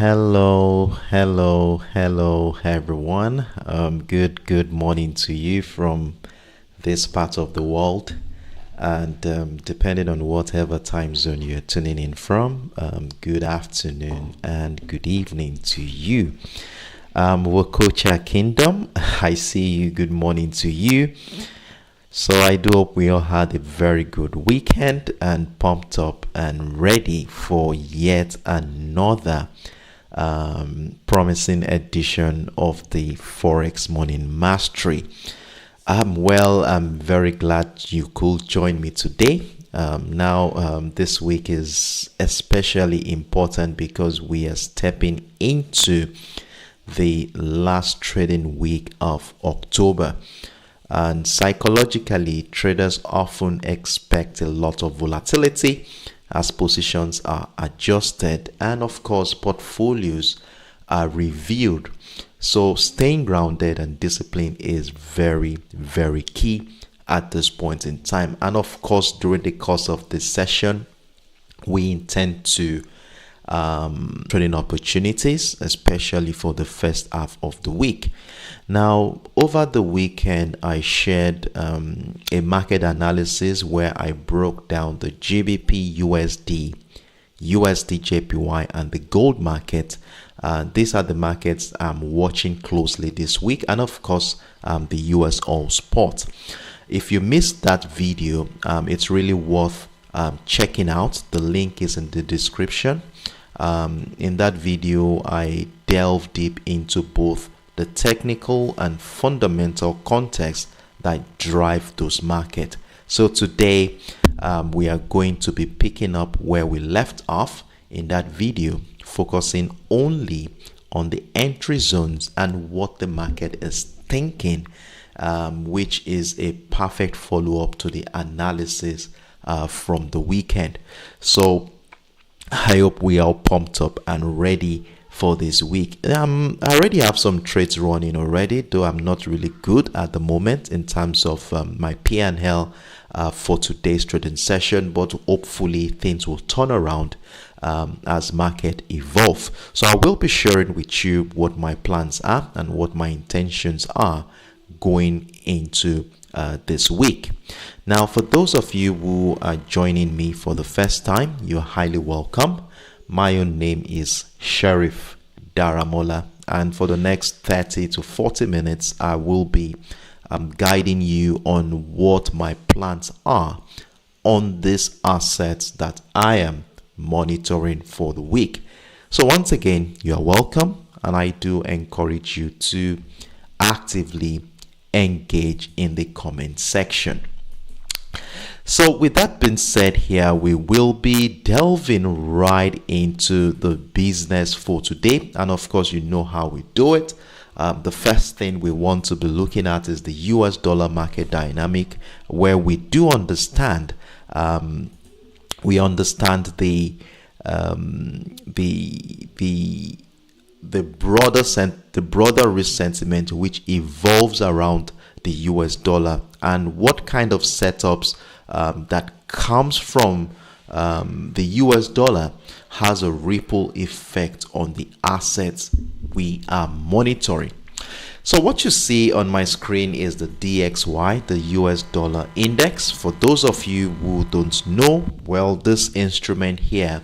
Hello, everyone. Good morning to you from this part of the world, and depending on whatever time zone you're tuning in from, good afternoon and good evening to you. Wakocha Kingdom, I see you. Good morning to you. So I do hope we all had a very good weekend and pumped up and ready for yet another promising edition of the Forex Morning Mastery. I'm very glad you could join me today. This week is especially important because we are stepping into the last trading week of October. And psychologically, traders often expect a lot of volatility as positions are adjusted and, of course, portfolios are reviewed. So staying grounded and disciplined is very, very key at this point in time. And, of course, during the course of this session, we intend to trading opportunities, especially for the first half of the week. Now, over the weekend, I shared a market analysis where I broke down the GBPUSD, USDJPY, and the gold market. These are the markets I'm watching closely this week, and of course, the USOIL spot. If you missed that video, it's really worth checking out. The link is in the description. In that video, I delve deep into both the technical and fundamental context that drive those markets. So today, we are going to be picking up where we left off in that video, focusing only on the entry zones and what the market is thinking, which is a perfect follow-up to the analysis from the weekend. So I hope we are pumped up and ready for this week. I already have some trades running already, though I'm not really good at the moment in terms of my P&L for today's trading session, but hopefully things will turn around as market evolve. So I will be sharing with you what my plans are and what my intentions are going into this week. Now, for those of you who are joining me for the first time, you're highly welcome. My own name is Sheriff Daramola, and for the next 30 to 40 minutes, I will be guiding you on what my plans are on these assets that I am monitoring for the week. So once again, you are welcome, and I do encourage you to actively engage in the comment section. So with that being said, here we will be delving right into the business for today, and of course you know how we do it. The first thing we want to be looking at is the US dollar market dynamic, where we do understand the broader risk sentiment which evolves around the US dollar, and what kind of setups that comes from the US dollar has a ripple effect on the assets we are monitoring. So what you see on my screen is the DXY, the US dollar index. For those of you who don't know, well, this instrument here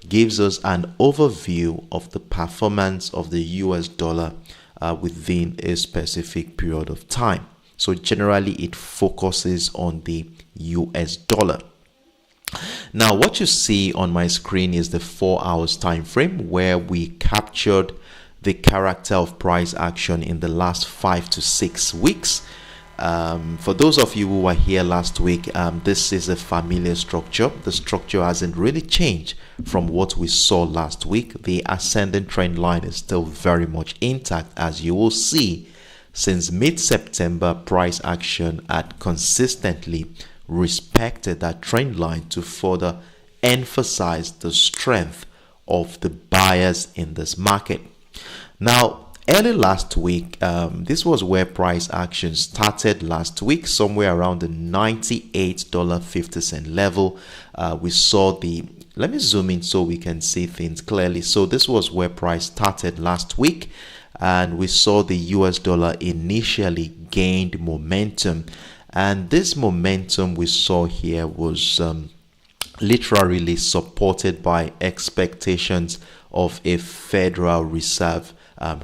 gives us an overview of the performance of the US dollar within a specific period of time. So generally it focuses on the US dollar. Now what you see on my screen is the 4 hours time frame, where we captured the character of price action in the last 5 to 6 weeks. For those of you who were here last week, this is a familiar structure. The structure hasn't really changed from what we saw last week. The ascending trend line is still very much intact, as you will see. Since mid-September, price action had consistently respected that trend line to further emphasize the strength of the buyers in this market. Now, early last week, this was where price action started last week, somewhere around the $98.50 level. We saw let me zoom in so we can see things clearly. So this was where price started last week, and we saw the US dollar initially gained momentum, and this momentum we saw here was literally supported by expectations of a Federal Reserve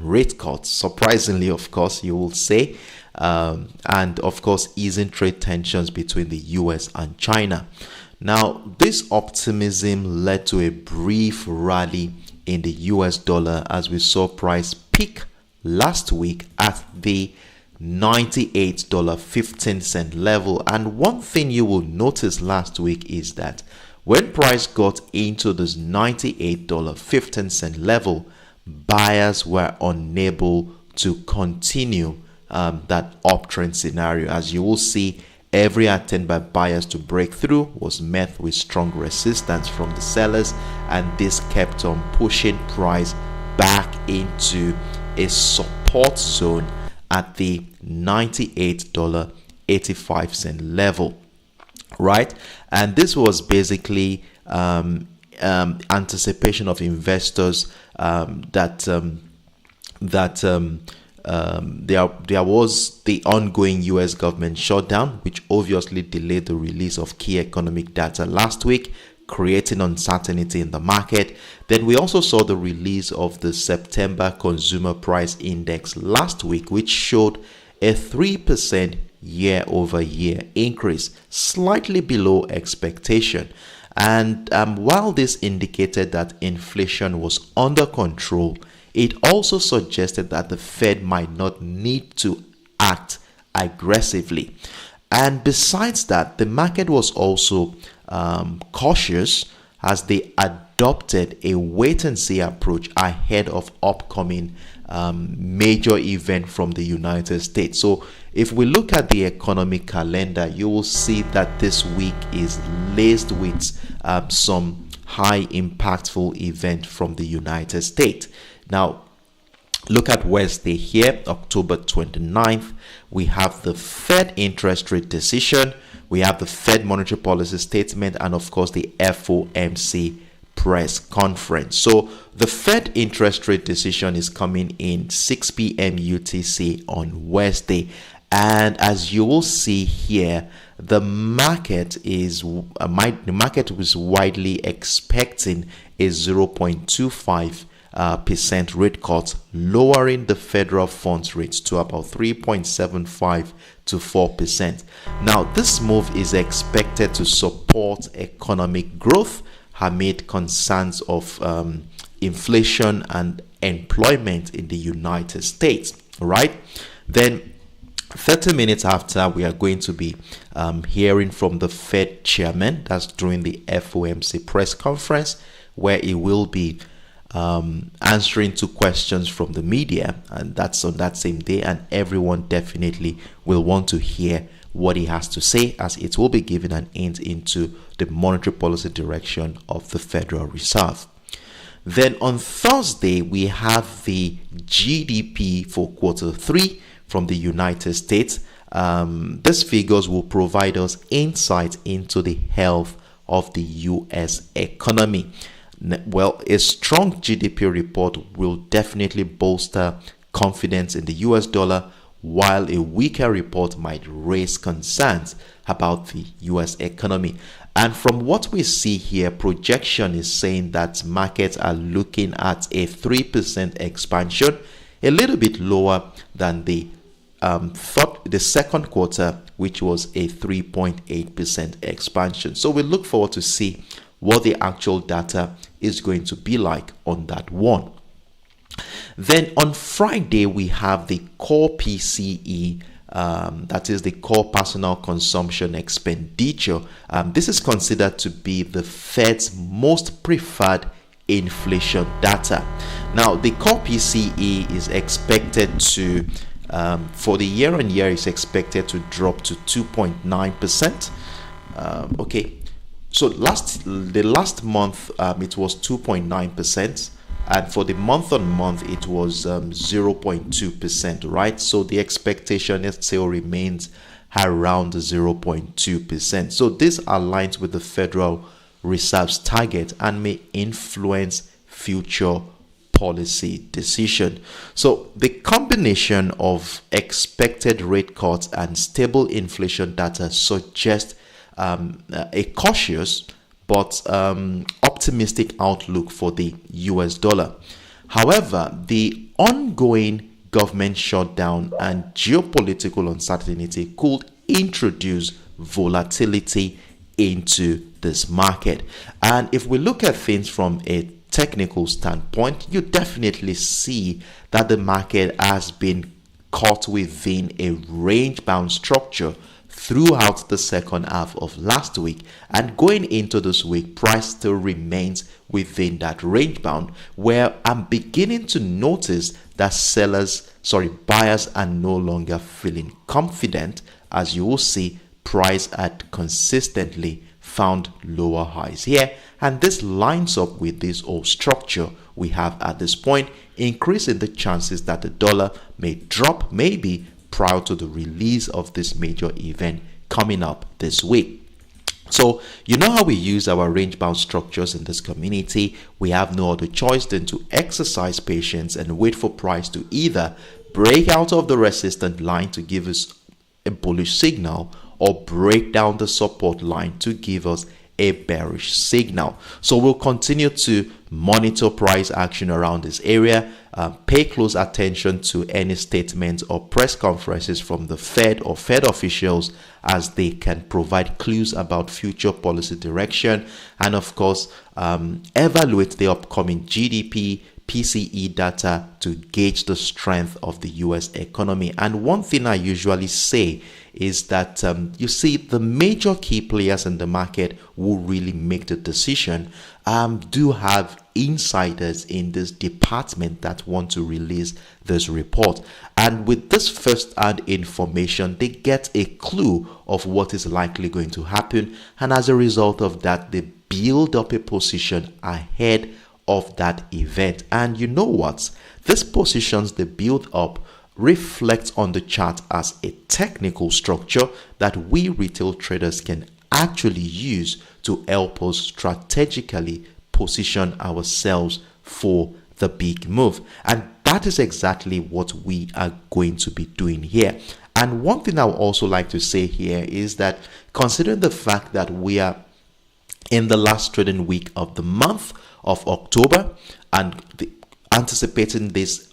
rate cut. Surprisingly, of course, you will say, and of course, easing trade tensions between the US and China. Now, this optimism led to a brief rally in the US dollar as we saw price peak last week at the $98.15 level. And one thing you will notice last week is that when price got into this $98.15 level, buyers were unable to continue that uptrend scenario. As you will see, every attempt by buyers to break through was met with strong resistance from the sellers, and this kept on pushing price back into a support zone at the $98.85 level, right? And this was basically anticipation of investors that there was the ongoing US government shutdown, which obviously delayed the release of key economic data last week, creating uncertainty in the market. Then we also saw the release of the September Consumer Price Index last week, which showed a 3% year-over-year increase, slightly below expectation. And while this indicated that inflation was under control, it also suggested that the Fed might not need to act aggressively. And besides that, the market was also cautious as they adopted a wait-and-see approach ahead of upcoming major event from the United States. So if we look at the economic calendar, you will see that this week is laced with some high impactful event from the United States. Now, look at Wednesday here, October 29th. We have the Fed interest rate decision. We have the Fed monetary policy statement, and of course the FOMC press conference. So the Fed interest rate decision is coming in 6 p.m. UTC on Wednesday. And as you will see here, the market was widely expecting a 0.25% rate cut, lowering the federal funds rate to about 3.75 to 4%. Now, this move is expected to support economic growth amid concerns of inflation and employment in the United States. Right? Then 30 minutes after, we are going to be hearing from the Fed chairman. That's during the FOMC press conference, where he will be answering to questions from the media, and that's on that same day, and everyone definitely will want to hear what he has to say, as it will be giving an hint into the monetary policy direction of the Federal Reserve. Then on Thursday, we have the GDP for quarter 3 from the United States. These figures will provide us insight into the health of the US economy. Well, a strong GDP report will definitely bolster confidence in the US dollar, while a weaker report might raise concerns about the US economy. And from what we see here, projection is saying that markets are looking at a 3% expansion, a little bit lower than the second quarter, which was a 3.8% expansion. So we look forward to see what the actual data is going to be like on that one. Then on Friday, we have the core PCE, that is the core personal consumption expenditure. This is considered to be the Fed's most preferred inflation data. Now, the core PCE is expected to, for the year on year, is expected to drop to 2.9%. Okay. So the last month it was 2.9%, and for the month on month it was 0.2%, right? So the expectation still remains around 0.2%. So this aligns with the Federal Reserve's target and may influence future policy decision. So the combination of expected rate cuts and stable inflation data suggests a cautious but optimistic outlook for the US dollar. However, the ongoing government shutdown and geopolitical uncertainty could introduce volatility into this market. And if we look at things from a technical standpoint, you definitely see that the market has been caught within a range bound structure throughout the second half of last week, and going into this week, price still remains within that range bound, where I'm beginning to notice that buyers are no longer feeling confident. As you will see, price had consistently found lower highs here, and this lines up with this old structure we have at this point, increasing the chances that the dollar may drop maybe prior to the release of this major event coming up this week. So you know how we use our range bound structures in this community. We have no other choice than to exercise patience and wait for price to either break out of the resistance line to give us a bullish signal, or break down the support line to give us a bearish signal. So we'll continue to monitor price action around this area, pay close attention to any statements or press conferences from the Fed or Fed officials, as they can provide clues about future policy direction, and of course evaluate the upcoming GDP PCE data to gauge the strength of the US economy. And one thing I usually say is that you see, the major key players in the market who really make the decision do have insiders in this department that want to release this report, and with this first-hand information they get a clue of what is likely going to happen, and as a result of that they build up a position ahead of that event. And you know what, these positions they build up reflects on the chart as a technical structure that we retail traders can actually use to help us strategically position ourselves for the big move. And that is exactly what we are going to be doing here. And one thing I would also like to say here is that, considering the fact that we are in the last trading week of the month of October and anticipating this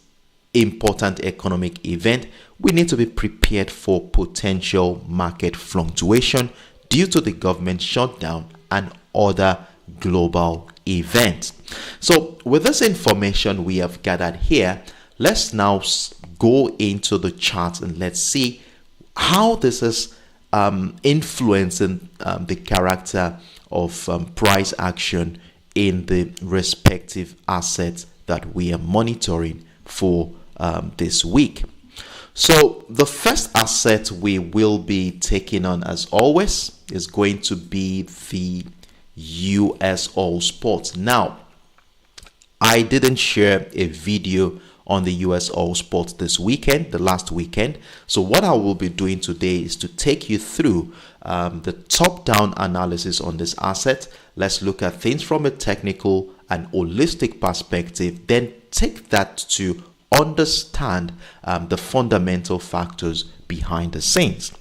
important economic event, we need to be prepared for potential market fluctuation due to the government shutdown and other global events. So with this information we have gathered here, let's now go into the chart and let's see how this is influencing the character of price action in the respective assets that we are monitoring for this week. So the first asset we will be taking on, as always, is going to be the USOIL spot. Now, I didn't share a video on the USOIL spot this weekend, the last weekend. So what I will be doing today is to take you through the top-down analysis on this asset. Let's look at things from a technical and holistic perspective, then take that to understand the fundamental factors behind the scenes.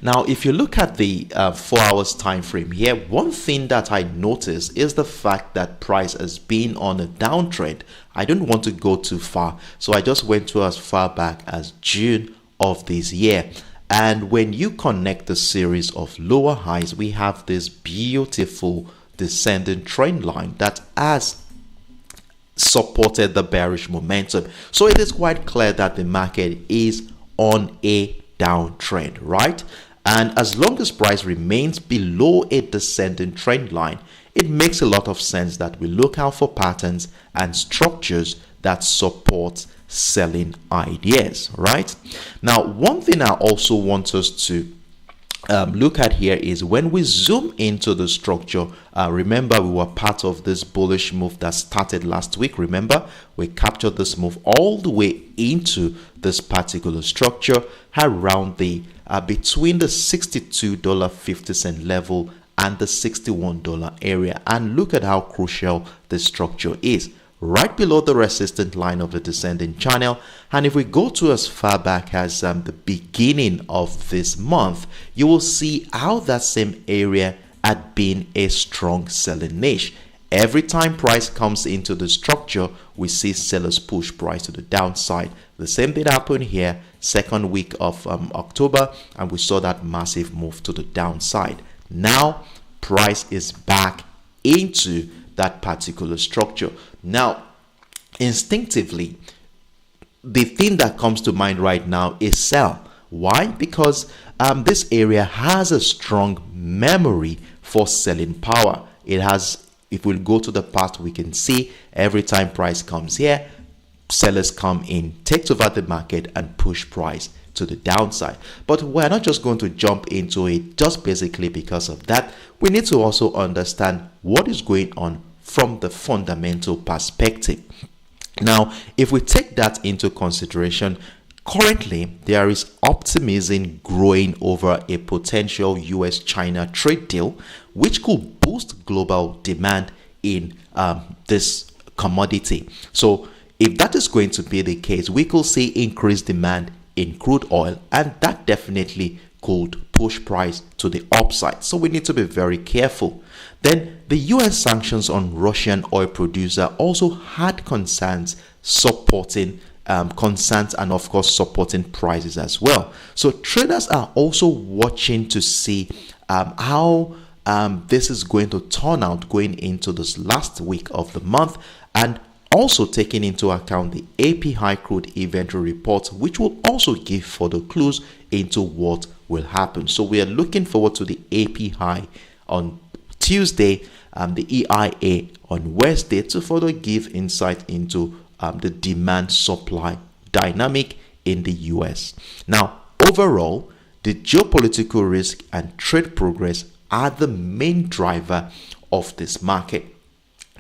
Now, if you look at the 4 hours time frame here, one thing that I notice is the fact that price has been on a downtrend. I don't want to go too far, so I just went to as far back as June of this year. And when you connect the series of lower highs, we have this beautiful descending trend line that has supported the bearish momentum. So it is quite clear that the market is on a downtrend, right? And as long as price remains below a descending trend line, it makes a lot of sense that we look out for patterns and structures that support selling ideas, right? Now, one thing I also want us to look at here is when we zoom into the structure. Remember, we were part of this bullish move that started last week. Remember, we captured this move all the way into this particular structure around the between the $62.50 level and the $61 area. And look at how crucial this structure is, right below the resistance line of the descending channel. And if we go to as far back as the beginning of this month, you will see how that same area had been a strong selling niche. Every time price comes into the structure, we see sellers push price to the downside. The same thing happened here, second week of October, and we saw that massive move to the downside. Now price is back into that particular structure. Now, instinctively, the thing that comes to mind right now is sell. Why? Because this area has a strong memory for selling power. It has, if we go to the past, we can see every time price comes here, sellers come in, take over the market and push price to the downside. But we're not just going to jump into it just basically because of that. We need to also understand what is going on from the fundamental perspective. Now, if we take that into consideration, currently there is optimism growing over a potential US-China trade deal, which could boost global demand in this commodity. So if that is going to be the case, we could see increased demand in crude oil, and that definitely could push price to the upside. So we need to be very careful. Then the US sanctions on Russian oil producer also had concerns supporting concerns and of course supporting prices as well. So traders are also watching to see how this is going to turn out going into this last week of the month, and also taking into account the API crude inventory report, which will also give further clues into what will happen. So we are looking forward to the API on Tuesday, the EIA on Wednesday, to further give insight into the demand supply dynamic in the US. Now, overall, the geopolitical risk and trade progress are the main driver of this market.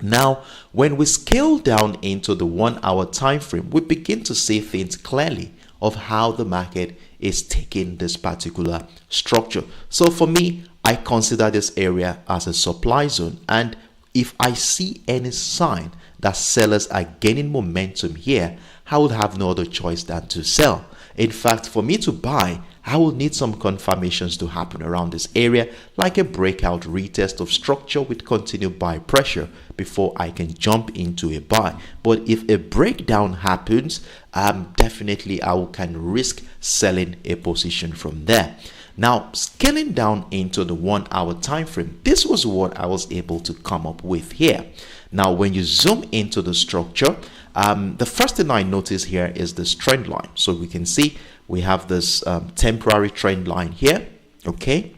Now, when we scale down into the 1 hour time frame, we begin to see things clearly of how the market is taking this particular structure. So for me, I consider this area as a supply zone, and if I see any sign that sellers are gaining momentum here, I would have no other choice than to sell. In fact, for me to buy, I will need some confirmations to happen around this area, like a breakout retest of structure with continued buy pressure before I can jump into a buy. But if a breakdown happens, definitely I can risk selling a position from there. Now, scaling down into the 1 hour time frame, this was what I was able to come up with here. Now, when you zoom into the structure, the first thing I notice here is this trend line. So we can see we have this temporary trend line here. Okay,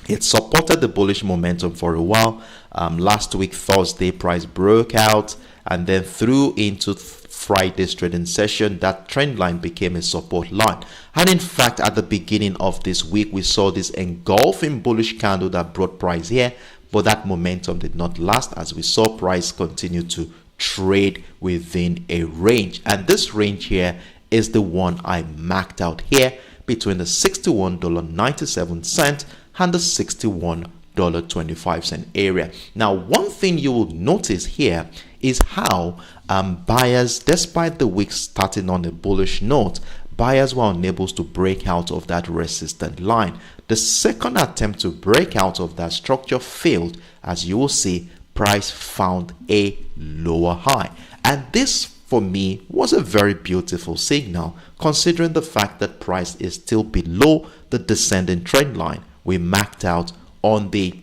it supported the bullish momentum for a while. Last week, Thursday, price broke out, and then through into Friday's trading session, that trend line became a support line. And in fact, at the beginning of this week, we saw this engulfing bullish candle that brought price here, but that momentum did not last, as we saw price continue to trade within a range. And this range here is the one I marked out here between the $61.97 and the $61.25 area. Now, one thing you will notice here is how buyers, despite the week starting on a bullish note, buyers were unable to break out of that resistance line. The second attempt to break out of that structure failed, as you will see price found a lower high. And this for me was a very beautiful signal, considering the fact that price is still below the descending trend line we marked out on the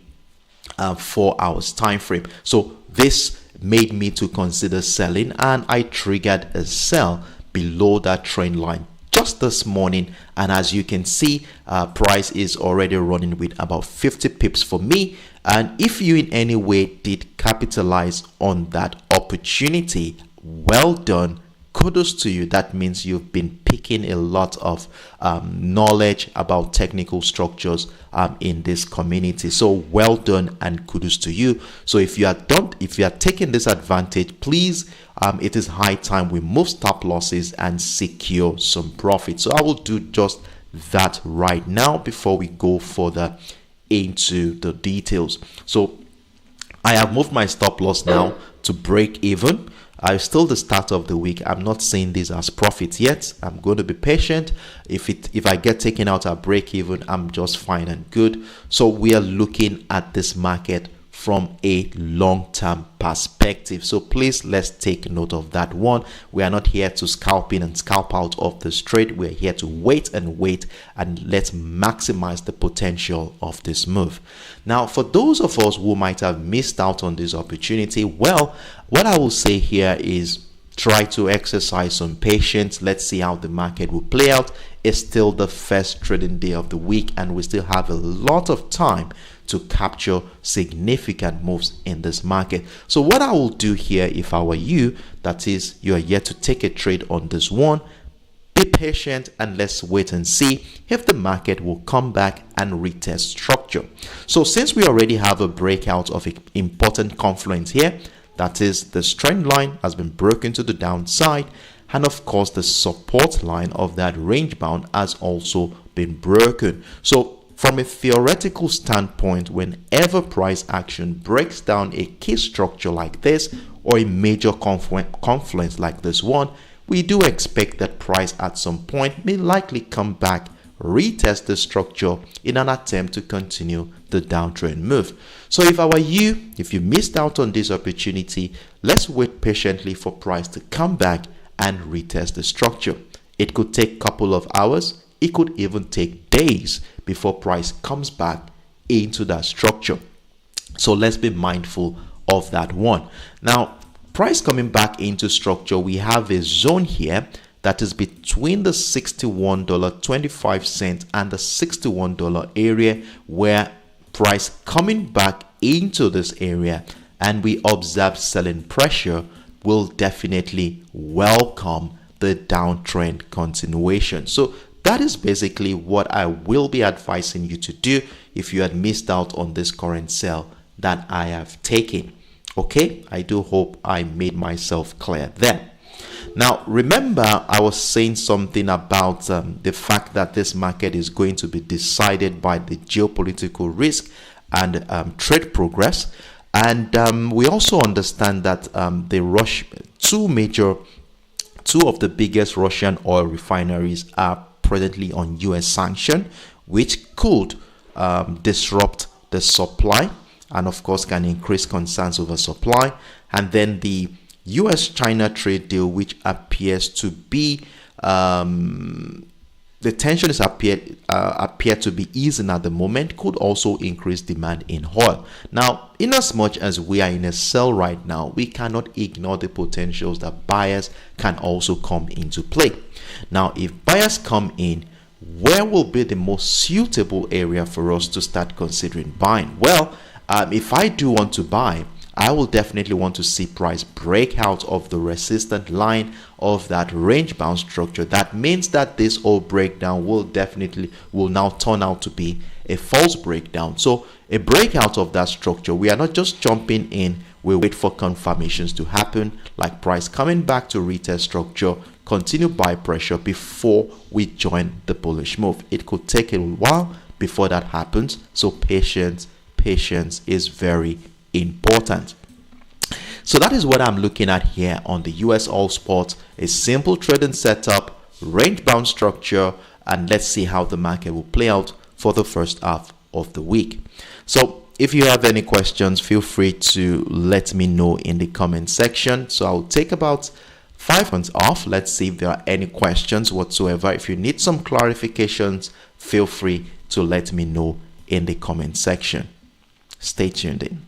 4 hours time frame. So this made me to consider selling, and I triggered a sell below that trend line just this morning. And as you can see, price is already running with about 50 pips for me. And if you in any way did capitalize on that opportunity, well done, kudos to you. That means you've been picking a lot of knowledge about technical structures in this community. So well done and kudos to you. So if you are taking this advantage, please, it is high time we move stop losses and secure some profit. So I will do just that right now before we go further into the details. So I have moved my stop loss now to break even. It's still the start of the week. I'm not seeing this as profit yet. I'm going to be patient. If I get taken out at break even, I'm just fine and good. So we are looking at this market from a long-term perspective. So please, let's take note of that one. We are not here to scalp in and scalp out of the trade. We're here to wait and let's maximize the potential of this move. Now, for those of us who might have missed out on this opportunity, well, what I will say here is try to exercise some patience. Let's see how the market will play out. It's still the first trading day of the week, and we still have a lot of time to capture significant moves in this market. So what I will do here, if I were you, that is, you are yet to take a trade on this one, be patient and let's wait and see if the market will come back and retest structure. So since we already have a breakout of an important confluence here, that is, the trend line has been broken to the downside, and of course the support line of that range bound has also been broken. So from a theoretical standpoint, whenever price action breaks down a key structure like this or a major confluence like this one, we do expect that price at some point may likely come back, retest the structure in an attempt to continue the downtrend move. So if I were you, if you missed out on this opportunity, let's wait patiently for price to come back and retest the structure. It could take a couple of hours. It could even take days before price comes back into that structure. So let's be mindful of that one. Now, price coming back into structure, we have a zone here that is between the $61.25 and the $61 area, where price coming back into this area and we observe selling pressure will definitely welcome the downtrend continuation. So that is basically what I will be advising you to do if you had missed out on this current sell that I have taken. Okay, I do hope I made myself clear there. Now, remember, I was saying something about the fact that this market is going to be decided by the geopolitical risk and trade progress. And we also understand that two of the biggest Russian oil refineries are presently on US sanction, which could disrupt the supply and of course can increase concerns over supply. And then the US-China trade deal, which appears to be the tension is appear to be easing at the moment, could also increase demand in oil. Now, in as much as we are in a sell right now, we cannot ignore the potentials that buyers can also come into play. Now, if buyers come in, where will be the most suitable area for us to start considering buying? Well, if I do want to buy, I will definitely want to see price break out of the resistant line of that range bound structure. That means that this whole breakdown will now turn out to be a false breakdown. So a breakout of that structure, we are not just jumping in, we wait for confirmations to happen, like price coming back to retest structure, continue buy pressure before we join the bullish move. It could take a while before that happens, so patience is very important. So that is what I'm looking at here on the US All Spot, a simple trading setup, range bound structure, and let's see how the market will play out for the first half of the week. So if you have any questions, feel free to let me know in the comment section. So I'll take about 5 months off. Let's see if there are any questions whatsoever. If you need some clarifications, feel free to let me know in the comment section. Stay tuned in.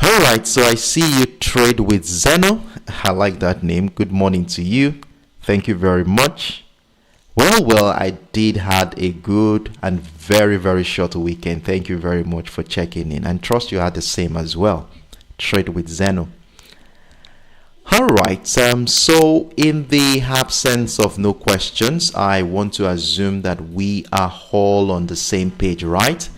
Alright, so I see you trade with Zeno. I like that name. Good morning to you. Thank you very much. Well, I did had a good and very short weekend. Thank you very much for checking in, and trust you had the same as well. Trade with Zeno. All right. So in the absence of no questions, I want to assume that we are all on the same page, right?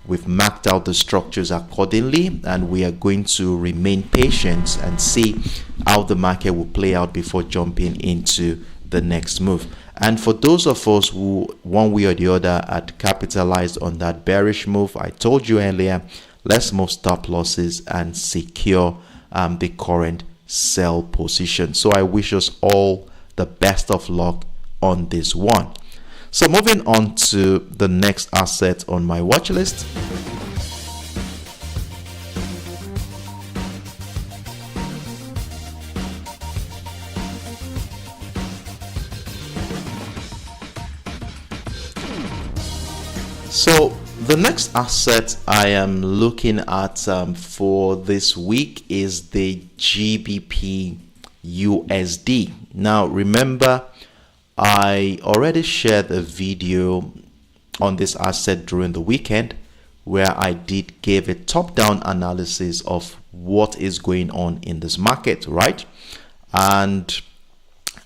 We've mapped out the structures accordingly, and we are going to remain patient and see how the market will play out before jumping into the next move. And for those of us who, one way or the other, had capitalized on that bearish move, I told you earlier, let's move stop losses and secure the current sell position. So I wish us all the best of luck on this one. So moving on to the next asset on my watch list. So the next asset I am looking at for this week is the GBPUSD. Now remember, I already shared a video on this asset during the weekend where I did give a top-down analysis of what is going on in this market, right? And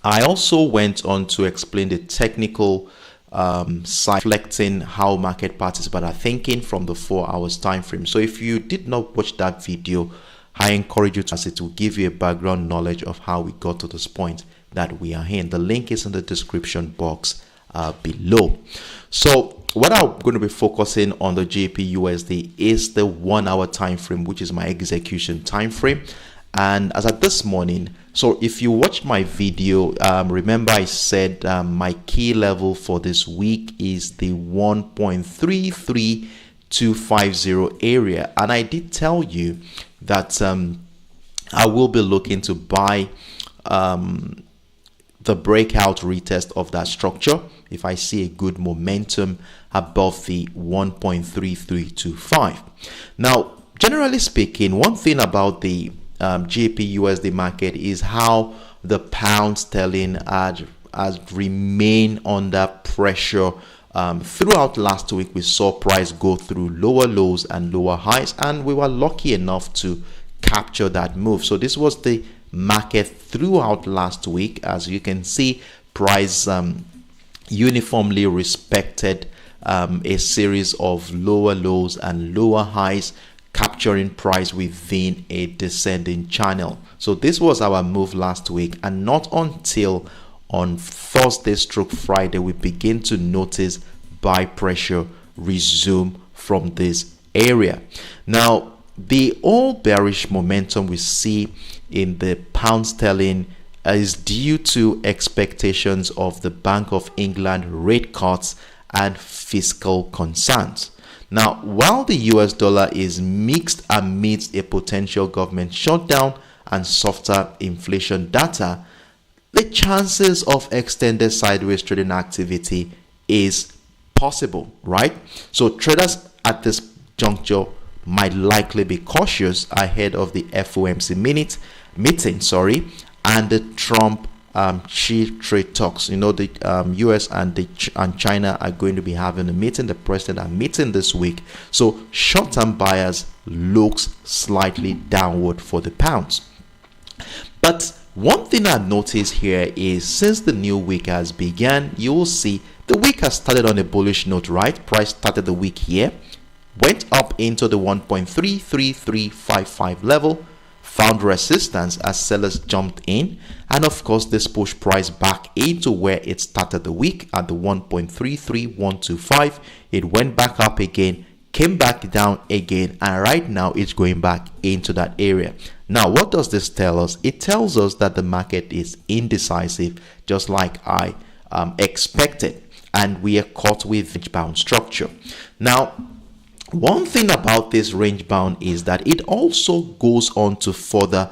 I also went on to explain the technical side, reflecting how market participants are thinking from the 4 hours time frame. So if you did not watch that video, I encourage you to, as it will give you a background knowledge of how we got to this point that we are in. The link is in the description box below. So what I'm going to be focusing on the GBPUSD is the 1 hour time frame, which is my execution time frame. And as at this morning, so if you watch my video, remember I said my key level for this week is the 1.33250 area, and I did tell you that I will be looking to buy the breakout retest of that structure if I see a good momentum above the 1.3325. Now, generally speaking, one thing about the GBPUSD market is how the pound sterling has remained under pressure. Throughout last week, we saw price go through lower lows and lower highs, and we were lucky enough to capture that move. So this was the market throughout last week. As you can see, price uniformly respected a series of lower lows and lower highs, capturing price within a descending channel. So this was our move last week, and not until on Thursday stroke Friday we begin to notice buy pressure resume from this area. Now the all bearish momentum we see in the pound sterling is due to expectations of the Bank of England rate cuts and fiscal concerns. Now, while the US dollar is mixed amidst a potential government shutdown and softer inflation data, the chances of extended sideways trading activity is possible, right? So traders at this juncture might likely be cautious ahead of the FOMC meeting, and the Trump chief trade talks. You know, the US and China are going to be having a meeting. The president are meeting this week. So short-term buyers looks slightly downward for the pounds. But one thing I've noticed here is since the new week has begun, you will see the week has started on a bullish note, right? Price started the week here, went up into the 1.33355 level, found resistance as sellers jumped in, and of course this pushed price back into where it started the week at the 1.33125. It went back up again, came back down again, and right now it's going back into that area. Now what does this tell us? It tells us that the market is indecisive, just like I expected, and we are caught with range bound structure. Now one thing about this range bound is that it also goes on to further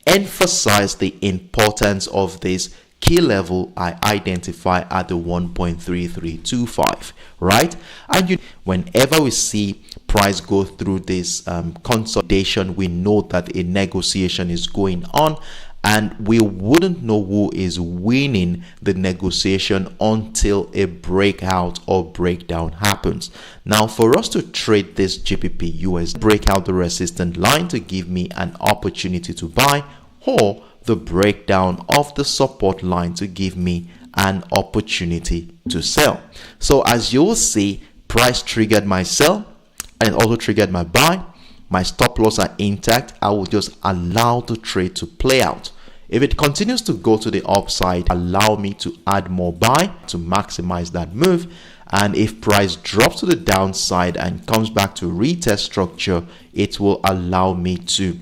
emphasize the importance of this key level I identify at the 1.3325, right? And whenever we see price go through this consolidation, we know that a negotiation is going on, and we wouldn't know who is winning the negotiation until a breakout or breakdown happens. Now, for us to trade this GBPUSD, break out the resistance line to give me an opportunity to buy, or the breakdown of the support line to give me an opportunity to sell. So as you will see, price triggered my sell and also triggered my buy. My stop loss are intact. I will just allow the trade to play out. If it continues to go to the upside, allow me to add more buy to maximize that move. And if price drops to the downside and comes back to retest structure, it will allow me to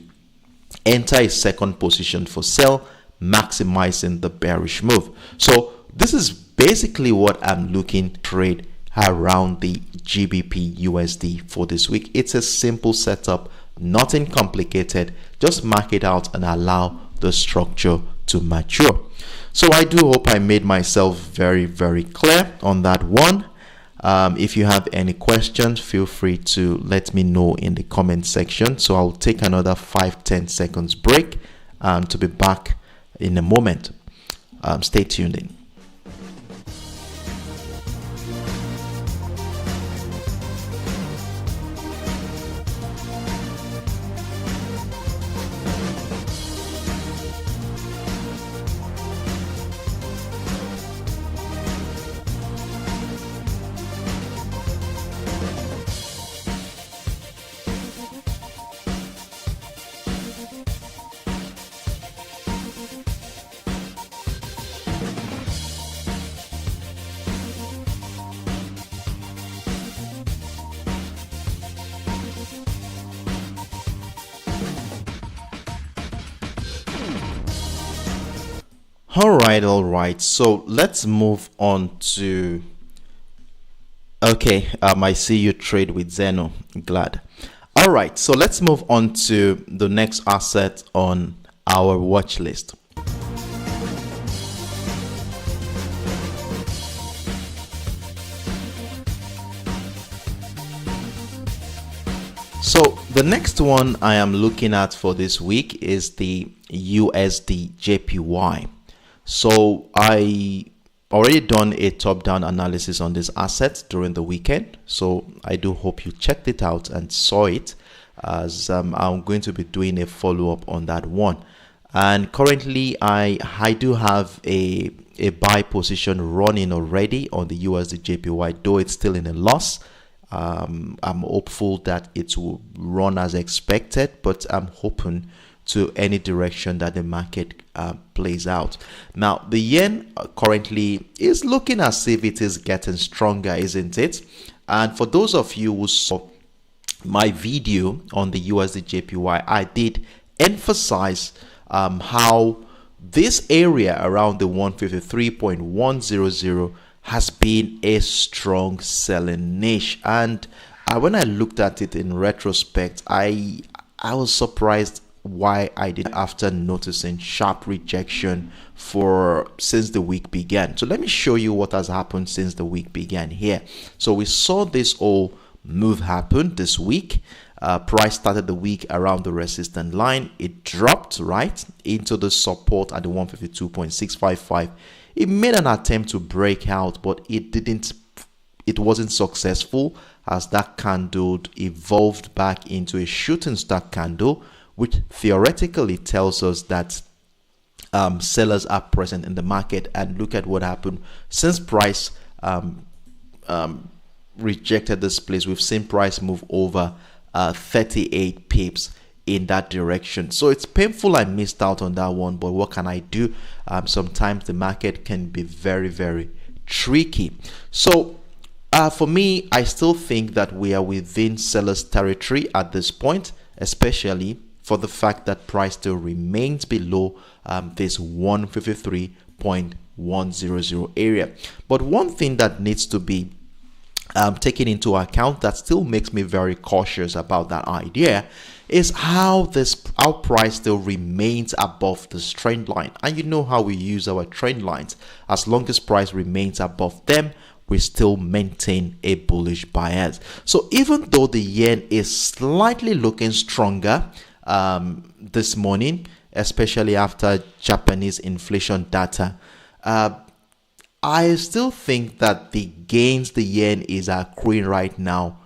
enter a second position for sell, maximizing the bearish move. So this is basically what I'm looking to trade around the GBPUSD for this week. It's a simple setup, nothing complicated. Just mark it out and allow the structure to mature. So I do hope I made myself very, very clear on that one. If you have any questions, feel free to let me know in the comment section. So I'll take another 5-10 seconds break to be back in a moment. Stay tuned in. All right. So let's move on to. Okay, I see you trade with Zeno. Glad. All right. So let's move on to the next asset on our watch list. So the next one I am looking at for this week is the USDJPY. So I already done a top-down analysis on this asset during the weekend. So I do hope you checked it out and saw it, as I'm going to be doing a follow-up on that one. And currently I do have a buy position running already on the USDJPY, though it's still in a loss. I'm hopeful that it will run as expected, but I'm hoping to any direction that the market plays out. Now, the yen currently is looking as if it is getting stronger, isn't it? And for those of you who saw my video on the USDJPY, I did emphasize how this area around the 153.100 has been a strong selling niche. And when I looked at it in retrospect, I was surprised why I did after noticing sharp rejection since the week began. So let me show you what has happened since the week began here. So we saw this whole move happen this week. Price started the week around the resistance line. It dropped right into the support at the 152.655. It made an attempt to break out, but it wasn't successful, as that candle evolved back into a shooting star candle, which theoretically tells us that sellers are present in the market. And look at what happened since price rejected this place. We've seen price move over 38 pips in that direction. So it's painful I missed out on that one, but what can I do? Sometimes the market can be very, very tricky. So for me, I still think that we are within sellers territory at this point, especially for the fact that price still remains below this 153.100 area. But one thing that needs to be taken into account that still makes me very cautious about that idea is how price still remains above this trend line. And you know how we use our trend lines. As long as price remains above them, we still maintain a bullish bias. So even though the yen is slightly looking stronger this morning, especially after Japanese inflation data. I still think that the gains the yen is accruing right now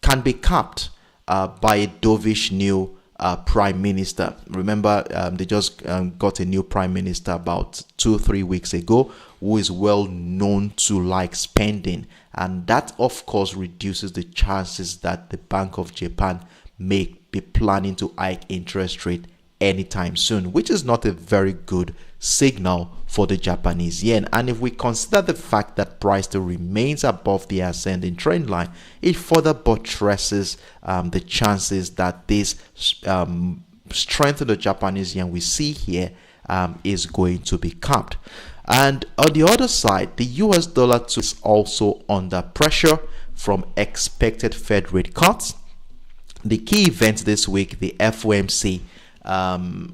can be capped by a dovish new prime minister. Remember, they just got a new prime minister about 2-3 weeks ago, who is well known to like spending, and that of course reduces the chances that the Bank of Japan may be planning to hike interest rate anytime soon, which is not a very good signal for the Japanese yen. And if we consider the fact that price still remains above the ascending trend line, it further buttresses the chances that this strength of the Japanese yen we see here is going to be capped. And on the other side, the US dollar is also under pressure from expected Fed rate cuts. The key events this week, the FOMC.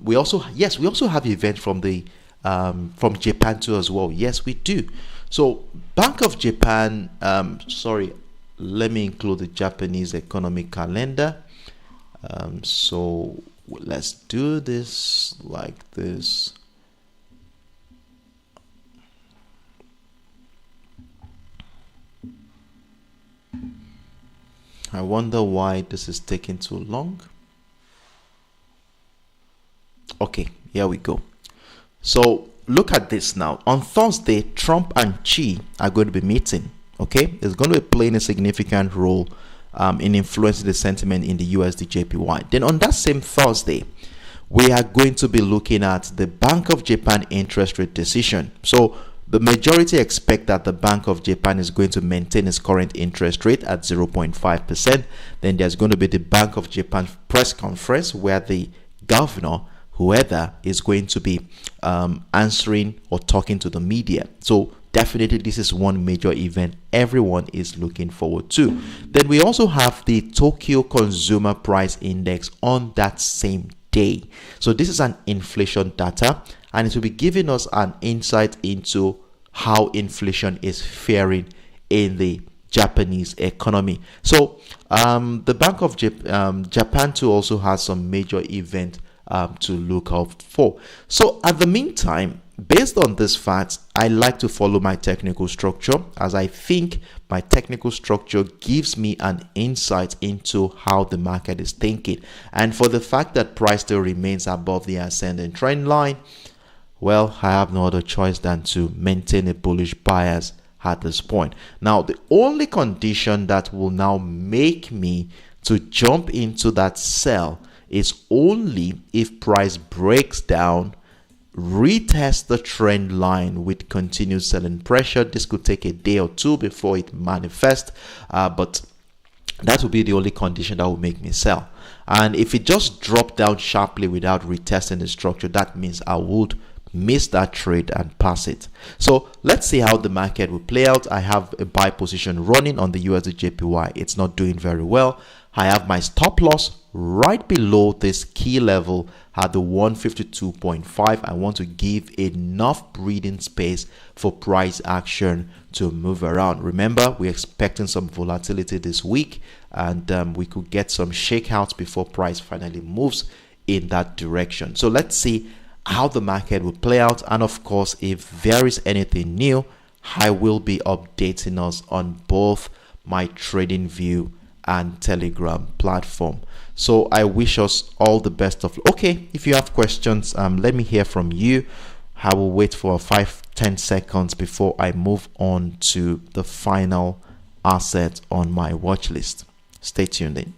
We also have events from the from Japan too as well. Yes, we do. So Bank of Japan, let me include the Japanese economic calendar. So let's do this like this. I wonder why this is taking too long. Okay, here we go. So look at this now. On Thursday, Trump and Xi are going to be meeting. Okay, it's going to be playing a significant role in influencing the sentiment in the USDJPY. Then on that same Thursday, we are going to be looking at the Bank of Japan interest rate decision. So the majority expect that the Bank of Japan is going to maintain its current interest rate at 0.5%. Then there's going to be the Bank of Japan press conference where the governor, whoever, is going to be answering or talking to the media. So definitely this is one major event everyone is looking forward to. Then we also have the Tokyo Consumer Price Index on that same day. So this is an inflation data, and it will be giving us an insight into how inflation is faring in the Japanese economy. So the Bank of Japan too also has some major event to look out for. So at the meantime, based on this fact, I like to follow my technical structure, as I think my technical structure gives me an insight into how the market is thinking. And for the fact that price still remains above the ascending trend line, well, I have no other choice than to maintain a bullish bias at this point. Now, the only condition that will now make me to jump into that sell is only if price breaks down, retest the trend line with continued selling pressure. This could take a day or two before it manifests, but that will be the only condition that will make me sell. And if it just dropped down sharply without retesting the structure, that means I would miss that trade and pass it. So let's see how the market will play out. I have a buy position running on the USDJPY. It's not doing very well. I have my stop loss right below this key level at the 152.5. I want to give enough breathing space for price action to move around. Remember, we're expecting some volatility this week, and we could get some shakeouts before price finally moves in that direction. So let's see how the market will play out, and of course, if there is anything new, I will be updating us on both my Trading View and Telegram platform. So I wish us all the best of luck. Okay, if you have questions, let me hear from you. I will wait for 5-10 seconds before I move on to the final asset on my watch list. Stay tuned in.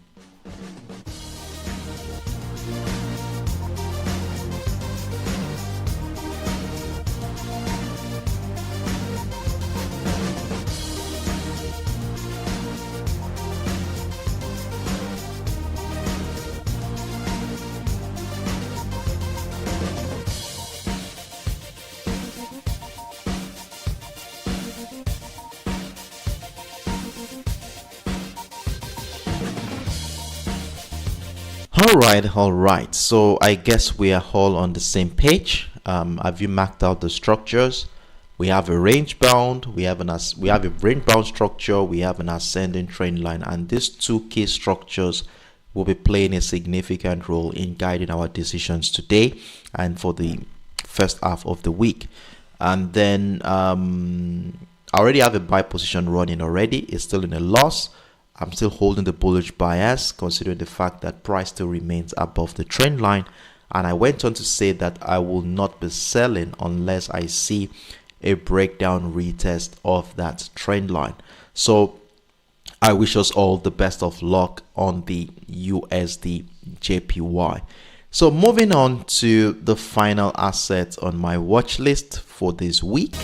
All right. So I guess we are all on the same page. Have you marked out the structures? We have a range bound. We have a range bound structure. We have an ascending trend line, and these two key structures will be playing a significant role in guiding our decisions today and for the first half of the week. And then I already have a buy position running already. It's still in a loss. I'm still holding the bullish bias considering the fact that price still remains above the trend line. And I went on to say that I will not be selling unless I see a breakdown retest of that trend line. So I wish us all the best of luck on the USDJPY. So moving on to the final asset on my watch list for this week.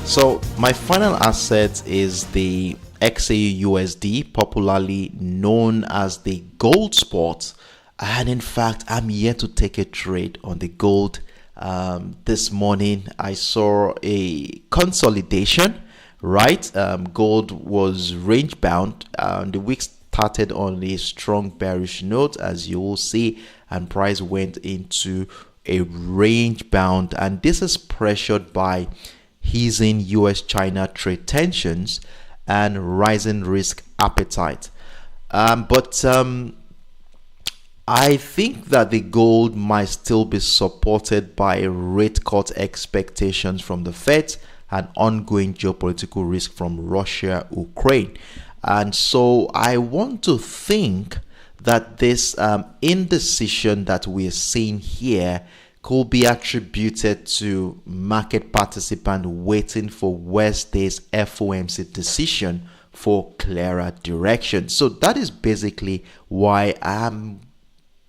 So my final asset is the XAUUSD, popularly known as the gold spot. And in fact, I'm yet to take a trade on the gold. This morning, I saw a consolidation, right? Gold was range bound. The week started on a strong bearish note, as you will see, and price went into a range bound. And this is pressured by easing US-China trade tensions and rising risk appetite. I think that the gold might still be supported by rate cut expectations from the Fed and ongoing geopolitical risk from Russia, Ukraine. And so I want to think that this indecision that we are seeing here could be attributed to market participants waiting for Wednesday's FOMC decision for clearer direction. So that is basically why I'm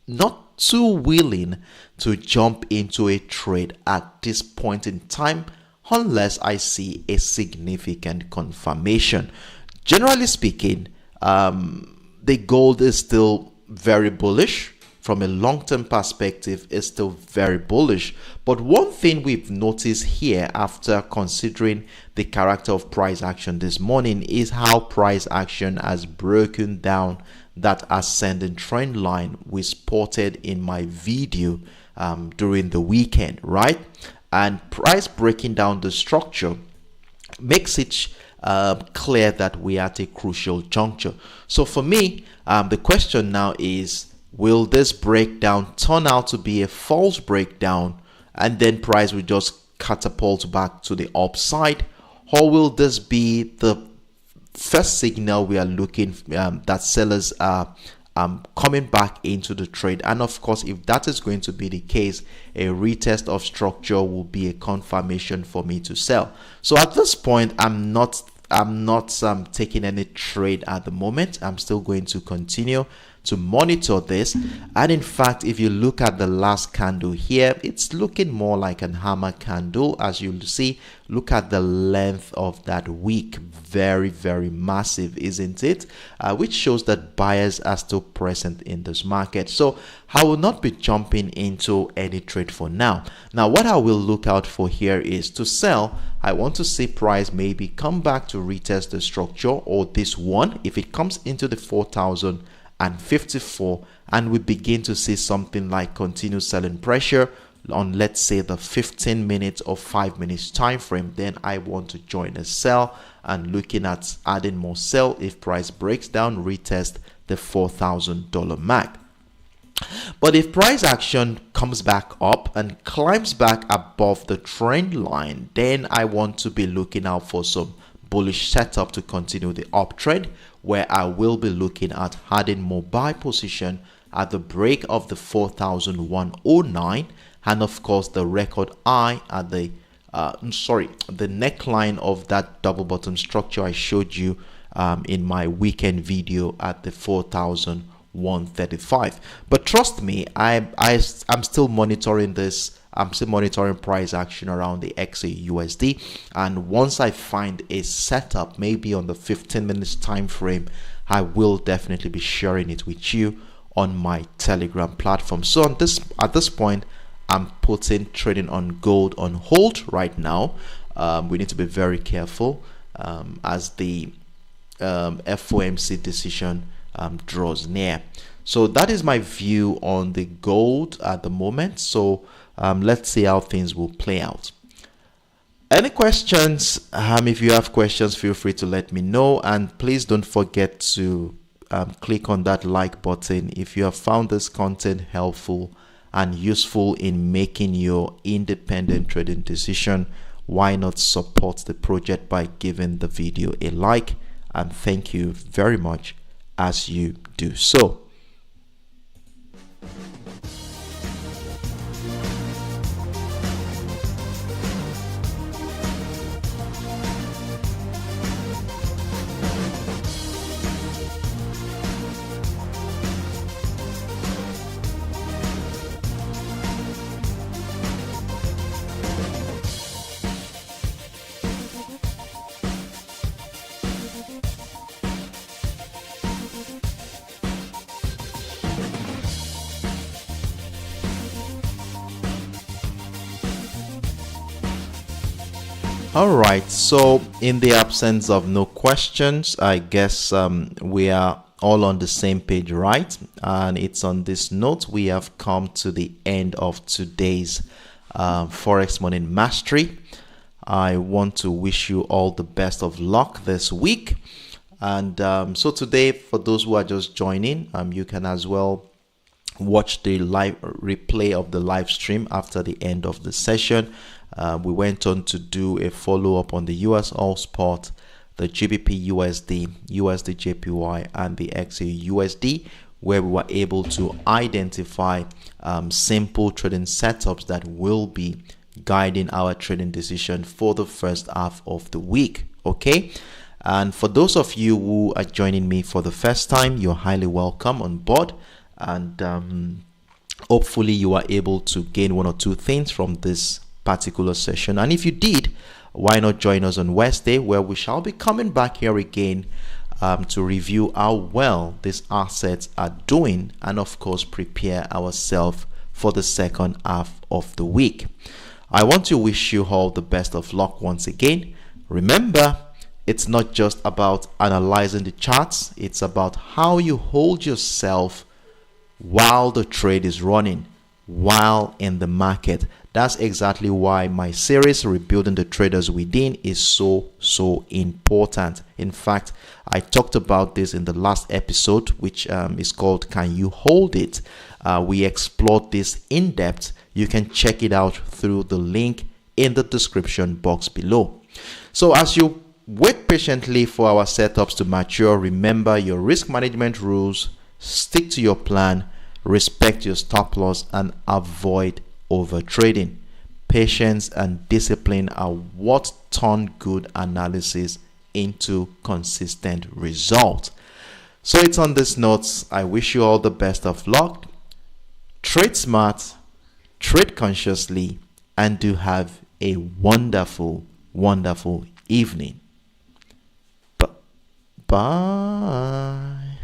not too willing to jump into a trade at this point in time unless I see a significant confirmation. Generally speaking, the gold is still very bullish. From a long-term perspective, is still very bullish. But one thing we've noticed here after considering the character of price action this morning is how price action has broken down that ascending trend line we spotted in my video during the weekend, right? And price breaking down the structure makes it clear that we are at a crucial juncture. So for me, the question now is, will this breakdown turn out to be a false breakdown and then price will just catapult back to the upside? Or will this be the first signal we are looking that sellers are coming back into the trade? And of course, if that is going to be the case, a retest of structure will be a confirmation for me to sell. So at this point, I'm not taking any trade at the moment. I'm still going to continue to monitor this. And in fact, if you look at the last candle here, it's looking more like an hammer candle. As you'll see, look at the length of that wick, very, very massive, isn't it? Which shows that buyers are still present in this market. So I will not be jumping into any trade for now. Now, what I will look out for here is to sell. I want to see price maybe come back to retest the structure, or this one, if it comes into the 4,054 and we begin to see something like continued selling pressure on, let's say, the 15 minutes or 5 minutes time frame, then I want to join a sell and looking at adding more sell if price breaks down, retest the $4,000 mark. But if price action comes back up and climbs back above the trend line, then I want to be looking out for some bullish setup to continue the uptrend, where I will be looking at adding more buy position at the break of the 4,109, and of course the record high at the neckline of that double bottom structure I showed you in my weekend video at the 4,135. But trust me, I'm still monitoring this. I'm still monitoring price action around the XAUUSD, and once I find a setup, maybe on the 15 minutes time frame, I will definitely be sharing it with you on my Telegram platform. So at this point, I'm putting trading on gold on hold right now. We need to be very careful as the FOMC decision draws near. So that is my view on the gold at the moment. So let's see how things will play out. Any questions? If you have questions, feel free to let me know, and please don't forget to click on that like button if you have found this content helpful and useful in making your independent trading decision. Why not support the project by giving the video a like, and thank you very much as you do so. All right, so in the absence of no questions, I guess we are all on the same page, right? And it's on this note we have come to the end of today's Forex Morning Mastery. I want to wish you all the best of luck this week. And so today, for those who are just joining, you can as well watch the live replay of the live stream after the end of the session. We went on to do a follow-up on the USOIL spot, the GBPUSD, USDJPY, and the XAUUSD, where we were able to identify simple trading setups that will be guiding our trading decision for the first half of the week. Okay, and for those of you who are joining me for the first time, you're highly welcome on board, and hopefully you are able to gain one or two things from this particular session. And if you did, why not join us on Wednesday, where we shall be coming back here again to review how well these assets are doing, and of course prepare ourselves for the second half of the week. I want to wish you all the best of luck once again. Remember, it's not just about analyzing the charts, it's about how you hold yourself while the trade is running, while in the market. That's exactly why my series Rebuilding the Traders Within is so important. In fact, I talked about this in the last episode, which is called Can You Hold It? We explored this in depth. You can check it out through the link in the description box below. So as you wait patiently for our setups to mature, remember your risk management rules, stick to your plan, respect your stop loss, and avoid over trading. Patience and discipline are what turn good analysis into consistent results. So it's on this note, I wish you all the best of luck. Trade smart, trade consciously, and do have a wonderful evening. Bye.